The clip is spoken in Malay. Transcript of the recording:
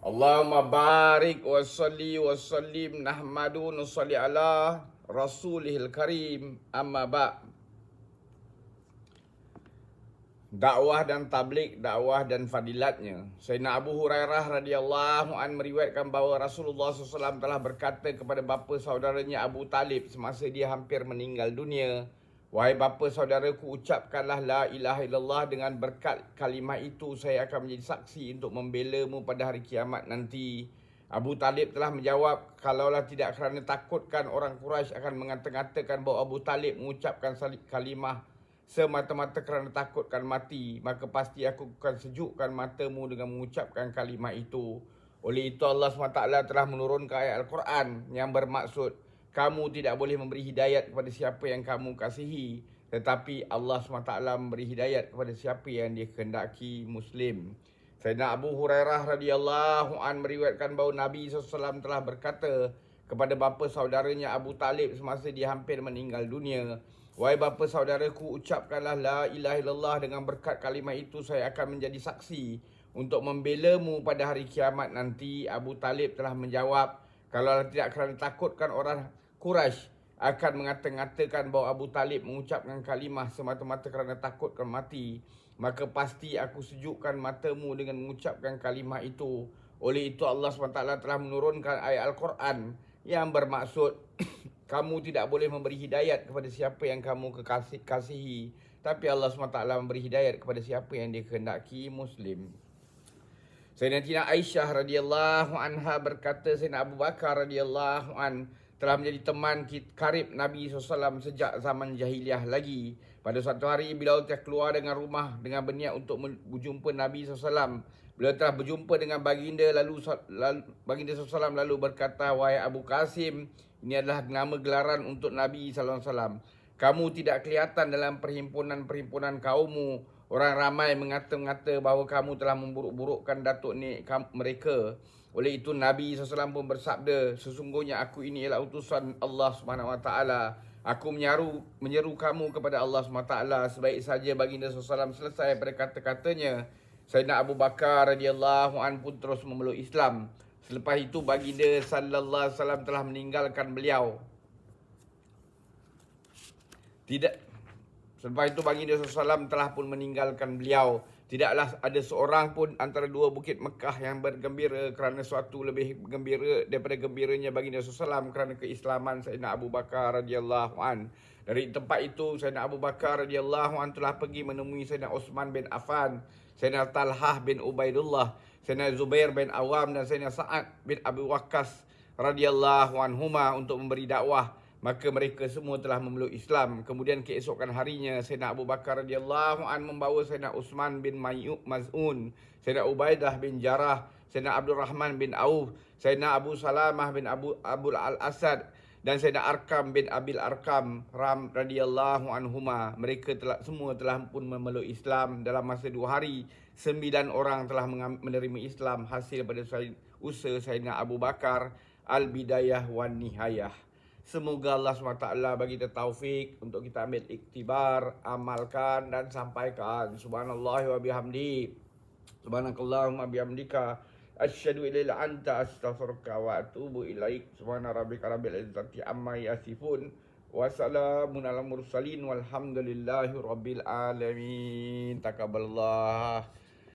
Allahumma barik wa salli wa sallim nahmadu nusalli ala rasulihil karim amma ba'. Dakwah dan tabligh, dakwah dan fadilatnya. Sayyidina Abu Hurairah radhiyallahu an meriwayatkan bahawa Rasulullah SAW telah berkata kepada bapa saudaranya Abu Talib semasa dia hampir meninggal dunia, "Wahai bapa saudaraku, ucapkanlah la ilaha illallah, dengan berkat kalimah itu saya akan menjadi saksi untuk membela-Mu pada hari kiamat nanti." Abu Talib telah menjawab, "Kalaulah tidak kerana takutkan orang Quraisy akan mengata-ngatakan bahawa Abu Talib mengucapkan kalimah semata-mata kerana takutkan mati, maka pasti aku akan sejukkan matamu dengan mengucapkan kalimah itu." Oleh itu Allah SWT telah menurunkan ayat Al-Quran yang bermaksud, kamu tidak boleh memberi hidayat kepada siapa yang kamu kasihi, tetapi Allah SWT memberi hidayat kepada siapa yang dia kehendaki. Muslim. Sayyidina Abu Hurairah radhiyallahu an meriwayatkan bahawa Nabi SAW telah berkata kepada bapa saudaranya Abu Talib semasa dia hampir meninggal dunia, "Wahai bapa saudaraku, ucapkanlah la ilaha illallah, dengan berkat kalimah itu saya akan menjadi saksi untuk membela-Mu pada hari kiamat nanti." Abu Talib telah menjawab, "Kalau tidak kerana takutkan orang Quraisy akan mengata-ngatakan bahawa Abu Talib mengucapkan kalimah semata-mata kerana takutkan mati, maka pasti aku sejukkan matamu dengan mengucapkan kalimah itu." Oleh itu Allah SWT telah menurunkan ayat Al-Quran yang bermaksud, kamu tidak boleh memberi hidayat kepada siapa yang kamu kasihi, tapi Allah SWT memberi hidayat kepada siapa yang dia kehendaki. Muslim. Sayyidatina Aisyah radhiyallahu anha berkata, Sayyidina Abu Bakar radhiyallahu an telah menjadi teman karib Nabi SAW sejak zaman jahiliah lagi. Pada suatu hari beliau telah keluar dengan rumah dengan berniat untuk berjumpa Nabi SAW. Beliau telah berjumpa dengan baginda baginda SAW lalu berkata, "Wahai Abu Qasim, ini adalah nama gelaran untuk Nabi SAW. Kamu tidak kelihatan dalam perhimpunan-perhimpunan kaummu. Orang ramai mengata-ngata bahawa kamu telah memburuk-burukkan datuk ni mereka." Oleh itu Nabi SAW pun bersabda, "Sesungguhnya aku ini ialah utusan Allah SWT. Aku menyeru kamu kepada Allah SWT." Sebaik saja baginda SAW selesai pada kata-katanya, Sayyidina Abu Bakar radhiyallahu an pun terus memeluk Islam. Selepas itu baginda sallallahu alaihi wasallam telah meninggalkan beliau. Selepas itu baginda SAW telah pun meninggalkan beliau. Tidaklah ada seorang pun antara dua bukit Mekah yang bergembira kerana suatu lebih gembira daripada gembiranya baginda SAW kerana keislaman Sayyidina Abu Bakar radhiyallahu an. Dari tempat itu Sayyidina Abu Bakar radhiyallahu an telah pergi menemui Sayyidina Uthman bin Affan, Sayyidina Talhah bin Ubaidullah, Sayyidina Zubair bin Awam dan Sayyidina Sa'ad bin Abi Waqqas radhiyallahu anhuma untuk memberi dakwah. Maka mereka semua telah memeluk Islam. Kemudian keesokan harinya Sayyidina Abu Bakar radhiyallahu an membawa Sayyidina Uthman bin Maz'un, Sayyidina Ubaidah bin Jarrah, Sayyidina Abdul Rahman bin Auf, Sayyidina Abu Salamah bin Abul Al-Asad dan Sayyidina Arkam bin Abil Arkam radhiyallahu anhuma. Mereka semua telah pun memeluk Islam. Dalam masa 2 hari 9 orang telah menerima Islam hasil daripada usaha Sayyidina Abu Bakar, Al-Bidayah wan Nihayah. Semoga Allah SWT bagi kita taufik untuk kita ambil iktibar, amalkan dan sampaikan. Subhanallah wa bihamdi. Subhanakallahumma bihamdika. Asyhadu an la ilaha illa anta astaghfiruka wa atubu ilaik. Subhana rabbika rabbil izzati amma yasifun. Wa salamun alal mursalin walhamdulillahi rabbil alamin. Taqabbalallah